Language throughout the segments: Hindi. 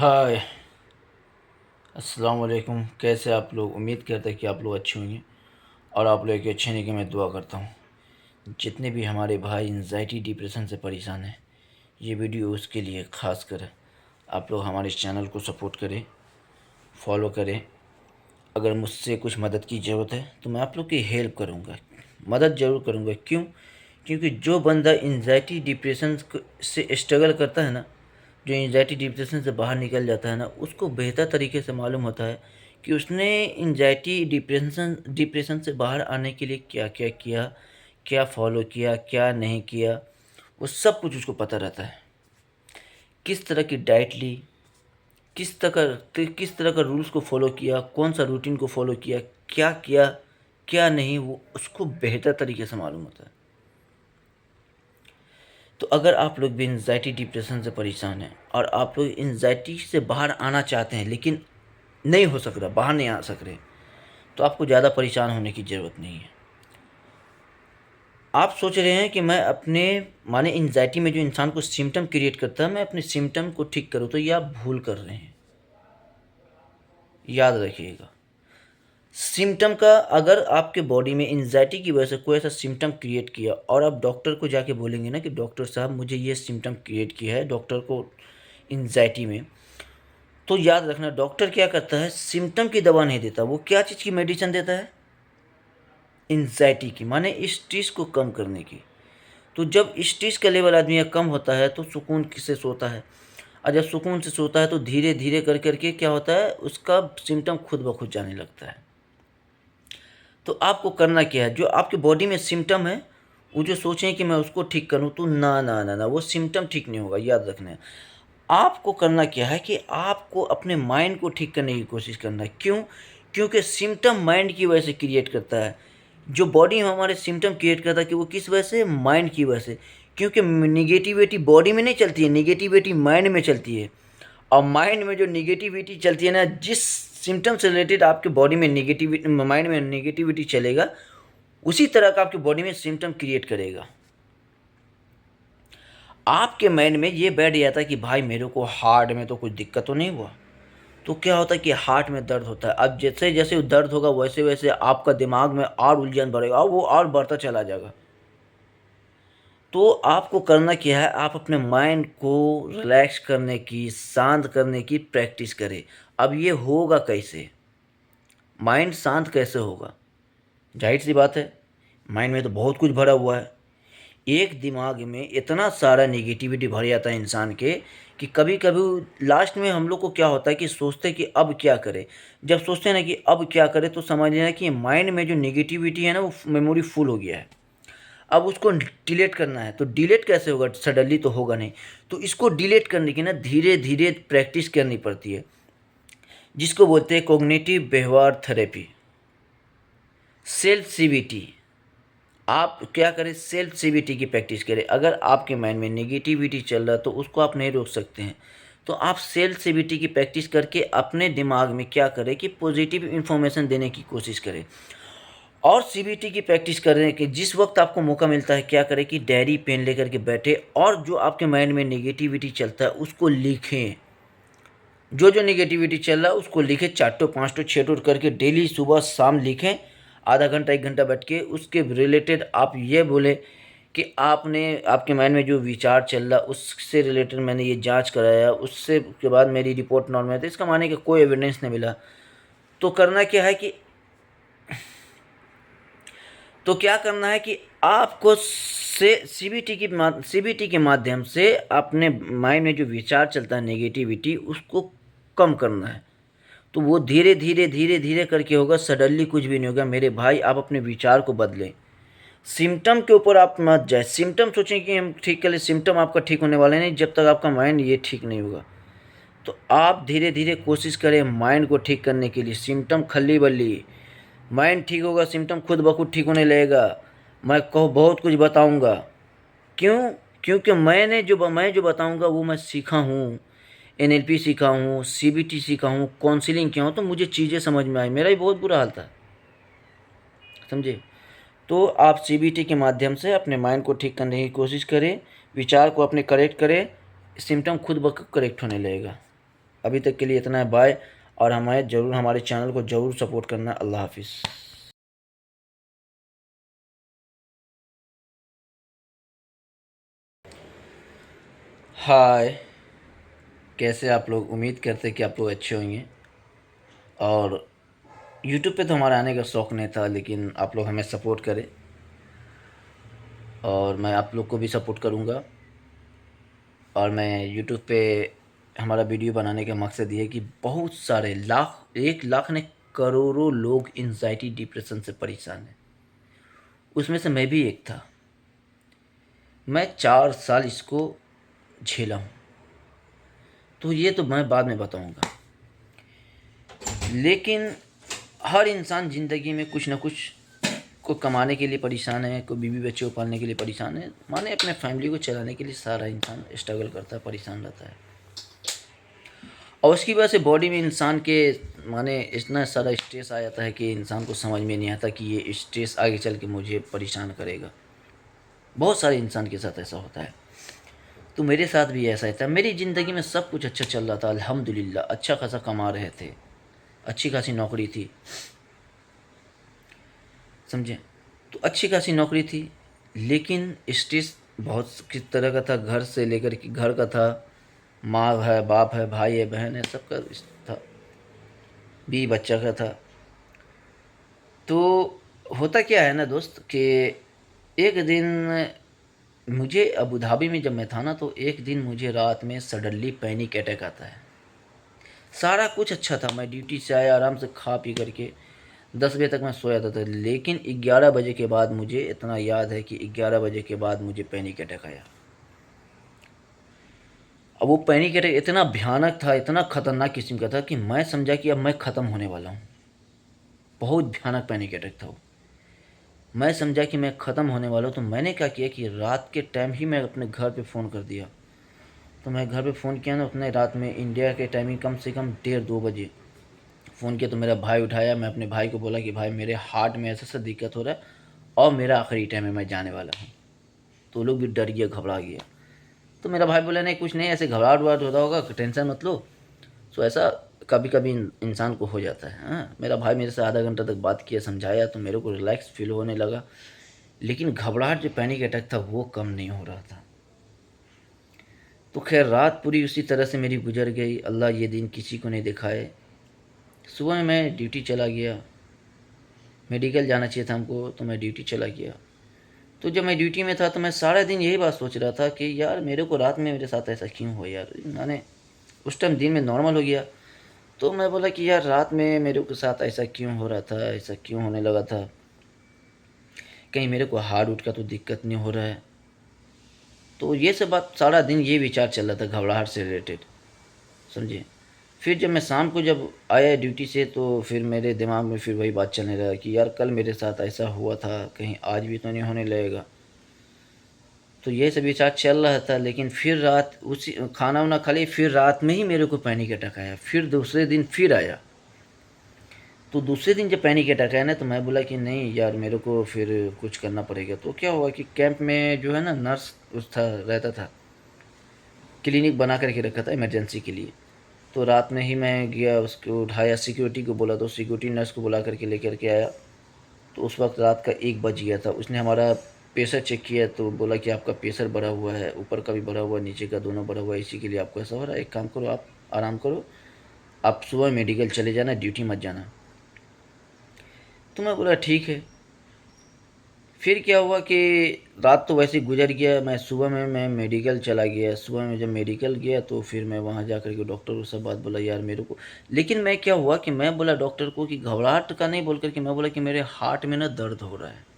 हाय, अस्सलाम वालेकुम। कैसे आप लोग? उम्मीद करते हैं कि आप लोग अच्छे होंगे और आप लोग के अच्छे होने की मैं दुआ करता हूँ। जितने भी हमारे भाई एंजाइटी डिप्रेशन से परेशान हैं, ये वीडियो उसके लिए ख़ास कर है। आप लोग हमारे इस चैनल को सपोर्ट करें, फॉलो करें। अगर मुझसे कुछ मदद की ज़रूरत है तो मैं आप लोग की हेल्प करूँगा, मदद ज़रूर करूँगा। क्यों? क्योंकि जो बंदा एंजाइटी डिप्रेशन से स्ट्रगल करता है ना, जो एंजाइटी डिप्रेशन से बाहर निकल जाता है ना, उसको बेहतर तरीके से मालूम होता है कि उसने एंजाइटी डिप्रेशन से बाहर आने के लिए क्या क्या किया, क्या फॉलो किया, क्या नहीं किया। वो सब कुछ उसको पता रहता है। किस तरह की डाइट ली, किस तरह का रूल्स को फॉलो किया, कौन सा रूटीन को फॉलो किया, क्या नहीं, वो उसको बेहतर तरीके से मालूम होता है। तो अगर आप लोग भी एंजाइटी डिप्रेशन से परेशान हैं और आप लोग एंजाइटी से बाहर आना चाहते हैं लेकिन नहीं हो सक रहा, बाहर नहीं आ सक रहे, तो आपको ज़्यादा परेशान होने की ज़रूरत नहीं है। आप सोच रहे हैं कि मैं अपने माने एंजाइटी में जो इंसान को सिम्टम क्रिएट करता है, मैं अपने सिम्टम को ठीक करूँ, तो ये आप भूल कर रहे हैं। याद रखिएगा, सिम्टम का अगर आपके बॉडी में एंजाइटी की वजह से कोई ऐसा सिम्टम क्रिएट किया और आप डॉक्टर को जाके बोलेंगे ना कि डॉक्टर साहब मुझे ये सिम्टम क्रिएट किया है, डॉक्टर को एंजाइटी में, तो याद रखना डॉक्टर क्या करता है, सिम्टम की दवा नहीं देता। वो क्या चीज़ की मेडिसिन देता है? एंजाइटी की, माने स्ट्रेस को कम करने की। तो जब स्ट्रेस का लेवल आदमी का कम होता है तो सुकून से सोता है, और जब सुकून से सोता है तो धीरे धीरे कर करके क्या होता है, उसका सिम्टम खुद ब खुद जाने लगता है। तो आपको करना क्या है, जो आपके बॉडी में सिम्टम है, वो जो सोचें कि मैं उसको ठीक करूं, तो ना ना ना ना, वो सिम्टम ठीक नहीं होगा। याद रखना है, आपको करना क्या है कि आपको अपने माइंड को ठीक करने की कोशिश करना है। क्यों? क्योंकि सिम्टम माइंड की वजह से क्रिएट करता है। जो बॉडी में हमारे सिम्टम क्रिएट करता है कि वो किस वजह से, माइंड की वजह से। क्योंकि निगेटिविटी बॉडी में नहीं चलती है, निगेटिविटी माइंड में चलती है। और माइंड में जो निगेटिविटी चलती है ना, जिस सिम्टम से रिलेटेड आपके बॉडी में निगेटिविटी, माइंड में निगेटिविटी चलेगा, उसी तरह का आपके बॉडी में सिम्टम क्रिएट करेगा। आपके माइंड में ये बैठ जाता है कि भाई मेरे को हार्ट में तो कुछ दिक्कत तो नहीं हुआ, तो क्या होता है कि हार्ट में दर्द होता है। अब जैसे जैसे दर्द होगा वैसे वैसे आपका दिमाग में और उलझन बढ़ेगा और वो और बढ़ता चला जाएगा। तो आपको करना क्या है, आप अपने माइंड को रिलैक्स करने की, शांत करने की प्रैक्टिस करें। अब ये होगा कैसे, माइंड शांत कैसे होगा? जाहिर सी बात है, माइंड में तो बहुत कुछ भरा हुआ है। एक दिमाग में इतना सारा नेगेटिविटी भर जाता है इंसान के कि कभी कभी लास्ट में हम लोग को क्या होता है कि सोचते हैं कि अब क्या करें। जब सोचते हैं ना कि अब क्या करें, तो समझ लेना कि माइंड में जो नेगेटिविटी है ना, वो मेमोरी फुल हो गया है। अब उसको डिलीट करना है, तो डिलीट कैसे होगा? सडनली तो होगा नहीं। तो इसको डिलीट करने की ना धीरे धीरे प्रैक्टिस करनी पड़ती है, जिसको बोलते हैं कोग्निटिव व्यवहार थेरेपी, सेल्फ सीबीटी। आप क्या करें, सेल्फ सीबीटी की प्रैक्टिस करें। अगर आपके माइंड में नेगेटिविटी चल रहा है तो उसको आप नहीं रोक सकते हैं, तो आप सेल्फ सीबीटी की प्रैक्टिस करके अपने दिमाग में क्या करें कि पॉजिटिव इन्फॉर्मेशन देने की कोशिश करें। और सीबीटी की प्रैक्टिस करें कि जिस वक्त आपको मौका मिलता है क्या करें कि डायरी पेन लेकर के बैठे और जो आपके माइंड में नेगेटिविटी चलता है उसको लिखें। जो जो नेगेटिविटी चल रहा है उसको लिखें, 4 5 6 करके डेली सुबह शाम लिखें। आधा घंटा 1 घंटा बैठ के उसके रिलेटेड आप ये बोले कि आपने, आपके माइंड में जो विचार चल रहा उससे रिलेटेड मैंने ये जांच कराया, उससे के बाद मेरी रिपोर्ट नॉर्मल है, तो इसका माने कि कोई एविडेंस नहीं मिला। तो करना क्या है कि, तो क्या करना है कि आपको से सीबीटी के माध्यम से अपने माइंड में जो विचार चलता है नेगेटिविटी, उसको कम करना है। तो वो धीरे धीरे धीरे धीरे करके होगा, सडनली कुछ भी नहीं होगा मेरे भाई। आप अपने विचार को बदलें, सिम्टम के ऊपर आप मत जाए। सिम्टम सोचें कि हम ठीक कर ले, सिम्टम आपका ठीक होने वाला नहीं जब तक आपका माइंड ये ठीक नहीं होगा। तो आप धीरे धीरे कोशिश करें माइंड को ठीक करने के लिए। सिम्टम खल्ली बल्ली, माइंड ठीक होगा सिम्टम खुद ब खुद ठीक होने लगेगा। मैं कहो बहुत कुछ बताऊंगा। क्यों? क्योंकि मैं जो बताऊंगा वो मैं सीखा हूँ। एनएलपी सीखा हूँ, सीबीटी सीखा हूँ, काउंसलिंग किया हूँ, तो मुझे चीज़ें समझ में आई। मेरा ही बहुत बुरा हाल था, समझे? तो आप सीबीटी के माध्यम से अपने माइंड को ठीक करने की कोशिश करें, विचार को अपने करेक्ट करें, सिम्टम खुद ब खुद करेक्ट होने लगेगा। अभी तक के लिए इतना है, बाय। और हमारे चैनल को ज़रूर सपोर्ट करना। अल्लाह हाफिज़। हाय, कैसे आप लोग? उम्मीद करते हैं कि आप लोग अच्छे होंगे। और यूट्यूब पे तो हमारा आने का शौक़ नहीं था, लेकिन आप लोग हमें सपोर्ट करें और मैं आप लोग को भी सपोर्ट करूँगा। और मैं यूट्यूब पे हमारा वीडियो बनाने का मकसद ये है कि बहुत सारे लाख, 1 लाख ने करोड़ों लोग एंजाइटी डिप्रेशन से परेशान हैं। उसमें से मैं भी एक था। मैं 4 साल इसको झेला हूँ, तो ये तो मैं बाद में बताऊँगा। लेकिन हर इंसान ज़िंदगी में कुछ ना कुछ, कोई कमाने के लिए परेशान है, कोई बीवी बच्चे को पालने के लिए परेशान है, माने अपने फैमिली को चलाने के लिए सारा इंसान स्ट्रगल करता है, परेशान रहता है। और उसकी वजह से बॉडी में इंसान के माने इतना सारा स्ट्रेस आ जाता है कि इंसान को समझ में नहीं आता कि ये स्ट्रेस आगे चल के मुझे परेशान करेगा। बहुत सारे इंसान के साथ ऐसा होता है। तो मेरे साथ भी ऐसा ही था। मेरी ज़िंदगी में सब कुछ अच्छा चल रहा था, अल्हम्दुलिल्लाह। अच्छा खासा कमा रहे थे, अच्छी खासी नौकरी थी, समझे? तो अच्छी खासी नौकरी थी, लेकिन स्ट्रेस बहुत किस तरह का था। घर से लेकर के, घर का था, माँ है, बाप है, भाई है, बहन है, सबका था, बीवी बच्चा का था। तो होता क्या है ना दोस्त, कि एक दिन मुझे अबू धाबी में जब मैं था ना, तो एक दिन मुझे रात में सडनली पैनिक अटैक आता है। सारा कुछ अच्छा था, मैं ड्यूटी से आया, आराम से खा पी करके 10 बजे तक मैं सोया था, लेकिन 11 बजे के बाद मुझे इतना याद है कि 11 बजे के बाद मुझे पैनिक अटैक आया। अब वो पैनिक अटैक इतना भयानक था, इतना ख़तरनाक किस्म का था कि मैं समझा कि अब मैं ख़त्म होने वाला हूँ। बहुत भयानक पैनिक अटैक था वो। मैं समझा कि मैं ख़त्म होने वाला हूँ। तो मैंने क्या किया कि रात के टाइम ही मैं अपने घर पे फ़ोन कर दिया। तो मैं घर पे फ़ोन किया ना, उतने रात में इंडिया के टाइमिंग कम से कम 1:30-2 बजे फ़ोन किया। तो मेरा भाई उठाया। मैं अपने भाई को बोला कि भाई मेरे हार्ट में ऐसा-ऐसा दिक्कत हो रहा है और मेरा आखिरी टाइम है, मैं जाने वाला हूँ। तो वो लोग भी डर गया, घबरा गया। तो मेरा भाई बोला नहीं कुछ नहीं, ऐसे घबराहट वबराहट होता होगा, टेंशन मत लो। सो ऐसा कभी कभी इंसान को हो जाता है। हाँ, मेरा भाई मेरे से आधा घंटा तक बात किया, समझाया, तो मेरे को रिलैक्स फील होने लगा। लेकिन घबराहट, जो पैनिक अटैक था, वो कम नहीं हो रहा था। तो खैर रात पूरी उसी तरह से मेरी गुजर गई। अल्लाह ये दिन किसी को नहीं दिखाए। सुबह में मैं ड्यूटी चला गया, मेडिकल जाना चाहिए था हमको, तो मैं ड्यूटी चला गया। तो जब मैं ड्यूटी में था तो मैं सारा दिन यही बात सोच रहा था कि यार मेरे को रात में मेरे साथ ऐसा क्यों हो यार। मैंने उस टाइम दिन में नॉर्मल हो गया। तो मैं बोला कि यार रात में मेरे को साथ ऐसा क्यों हो रहा था, ऐसा क्यों होने लगा था, कहीं मेरे को हार्ट उठ का तो दिक्कत नहीं हो रहा है। तो ये सब बात, सारा दिन ये विचार चल रहा था घबराहट से रिलेटेड, समझिए। फिर जब मैं शाम को जब आया ड्यूटी से, तो फिर मेरे दिमाग में फिर वही बात चलने लगा कि यार कल मेरे साथ ऐसा हुआ था, कहीं आज भी तो नहीं होने लगेगा। तो ये सब विचार चल रहा था। लेकिन फिर रात, उसी खाना वाना खा ली, फिर रात में ही मेरे को पैनिक अटैक आया। फिर दूसरे दिन फिर आया। तो दूसरे दिन जब पैनिक अटैक आया ना, तो मैं बोला कि नहीं यार मेरे को फिर कुछ करना पड़ेगा। तो क्या हुआ कि कैंप में जो है ना, नर्स उस था, रहता था, क्लिनिक बना करके रखा था इमरजेंसी के लिए। तो रात में ही मैं गया, उसको उठाया, सिक्योरिटी को बोला, तो सिक्योरिटी नर्स को बुला करके लेकर के आया। तो उस वक्त रात का 1 बज गया था। उसने हमारा प्रेशर चेक किया, तो बोला कि आपका प्रेशर बढ़ा हुआ है, ऊपर का भी बढ़ा हुआ है, नीचे का दोनों बढ़ा हुआ है, इसी के लिए आपको ऐसा हो रहा है। एक काम करो, आप आराम करो, आप सुबह मेडिकल चले जाना, ड्यूटी मत जाना। तो मैं बोला ठीक है। फिर क्या हुआ कि रात तो वैसे ही गुजर गया। मैं सुबह में मैं मेडिकल चला गया। सुबह में जब मेडिकल गया, तो फिर मैं वहाँ जा कर के डॉक्टर को सब बात बोला यार मेरे को। लेकिन मैं क्या हुआ कि मैं बोला डॉक्टर को कि घबराहट का नहीं बोल कर के मैं बोला कि मेरे हार्ट में ना दर्द हो रहा है।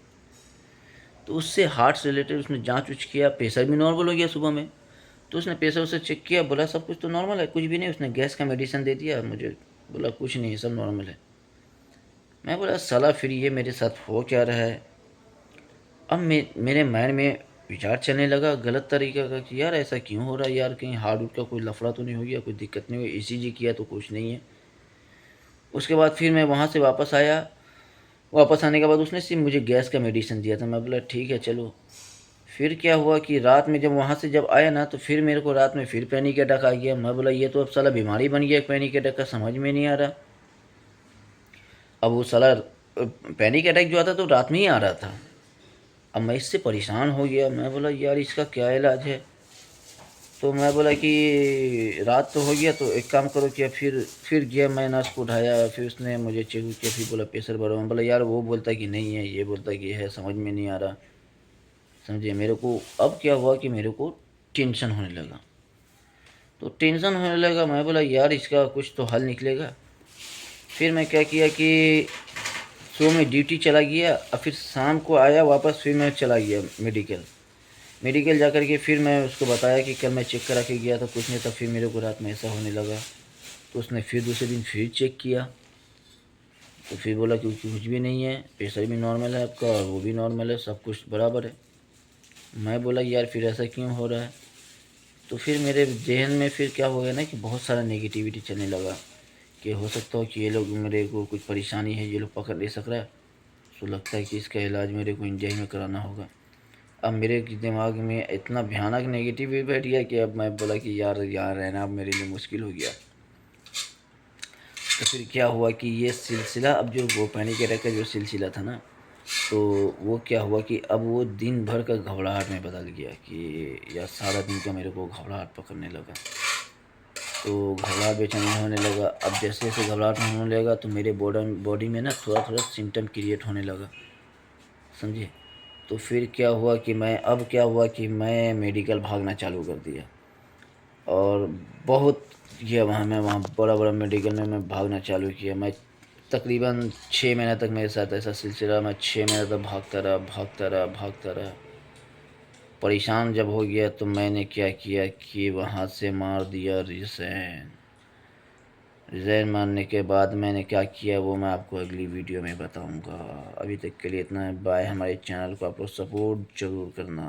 तो उससे हार्ट से रिलेटेड उसने जाँच उच किया, प्रेशर भी नॉर्मल हो गया सुबह में। तो उसने प्रेशर उसे चेक किया, बोला सब कुछ तो नॉर्मल है, कुछ भी नहीं। उसने गैस का मेडिसिन दे दिया मुझे, बोला कुछ नहीं, सब नॉर्मल है। मैं बोला साला फिर ये मेरे साथ हो क्या रहा है। अब मेरे माइंड में विचार चलने लगा गलत तरीके का कि यार ऐसा क्यों हो रहा है यार, कहीं हार्ट उट का कोई लफड़ा तो नहीं हो गया, कोई दिक्कत नहीं हुई, ईसीजी किया तो कुछ नहीं है। उसके बाद फिर मैं वहाँ से वापस आया। वापस आने के बाद उसने सिर्फ मुझे गैस का मेडिसिन दिया था। मैं बोला ठीक है चलो। फिर क्या हुआ कि रात में जब वहाँ से जब आया ना, तो फिर मेरे को रात में फिर पैनिक अटैक आ गया। मैं बोला ये तो अब साला बीमारी बन गया पैनिक अटैक का, समझ में नहीं आ रहा। अब वो साला पैनिक अटैक जो आता तो रात में ही आ रहा था। अब मैं इससे परेशान हो गया। मैं बोला यार इसका क्या इलाज है। तो मैं बोला कि रात तो हो गया, तो एक काम करो कि फिर गया, मैं नर्स को उठाया, फिर उसने मुझे चेक किया, फिर बोला प्रेशर बढ़ा। मैं बोला यार वो बोलता कि नहीं है, ये बोलता कि है, समझ में नहीं आ रहा। समझिए मेरे को अब क्या हुआ कि मेरे को टेंशन होने लगा। तो टेंशन होने लगा, मैं बोला यार इसका कुछ तो हल निकलेगा। फिर मैं क्या किया कि सुबह में ड्यूटी चला गया, और फिर शाम को आया वापस, फिर मैं चला गया मेडिकल। मेडिकल जा कर के फिर मैं उसको बताया कि कल मैं चेक करा के गया था, कुछ नहीं था। फिर मेरे को रात में ऐसा होने लगा। तो उसने फिर दूसरे दिन फिर चेक किया, तो फिर बोला कि कुछ भी नहीं है, प्रेशर भी नॉर्मल है आपका और वो भी नॉर्मल है, सब कुछ बराबर है। मैं बोला यार फिर ऐसा क्यों हो रहा है। तो फिर मेरे ज़हन में फिर क्या हो गया ना कि बहुत सारा नेगेटिविटी चलने लगा कि हो सकता हो कि ये लोग, मेरे को कुछ परेशानी है, ये लोग पकड़ नहीं सक रहा है, तो लगता है कि इसका इलाज मेरे को इंडिया ही में कराना होगा। अब मेरे दिमाग में इतना भयानक नेगेटिव भी बैठ गया कि अब मैं बोला कि यार यहाँ रहना अब मेरे लिए मुश्किल हो गया। तो फिर क्या हुआ कि ये सिलसिला, अब जो वो पैनिक अटैक का जो सिलसिला था ना, तो वो क्या हुआ कि अब वो दिन भर का घबराहट में बदल गया कि यार सारा दिन का मेरे को घबराहट पकड़ने लगा। तो घबराहट बेचैनी होने लगा। अब जैसे जैसे घबराहट होने लगा तो मेरे बॉडी में ना थोड़ा थोड़ा सिम्टम क्रिएट होने लगा, समझे। तो फिर क्या हुआ कि मैं मेडिकल भागना चालू कर दिया। और बहुत किया वहाँ, मैं वहाँ बड़ा बड़ा मेडिकल में मैं भागना चालू किया। मैं तकरीबन 6 महीने तक मेरे साथ ऐसा सिलसिला, मैं 6 महीने तक भागता रहा। परेशान जब हो गया तो मैंने क्या किया कि वहाँ से मार दिया रिज़ाइन। रिज़ाइन मारने के बाद मैंने क्या किया वो मैं आपको अगली वीडियो में बताऊँगा। अभी तक के लिए इतना है, बाय। हमारे चैनल को आप लोग सपोर्ट ज़रूर करना।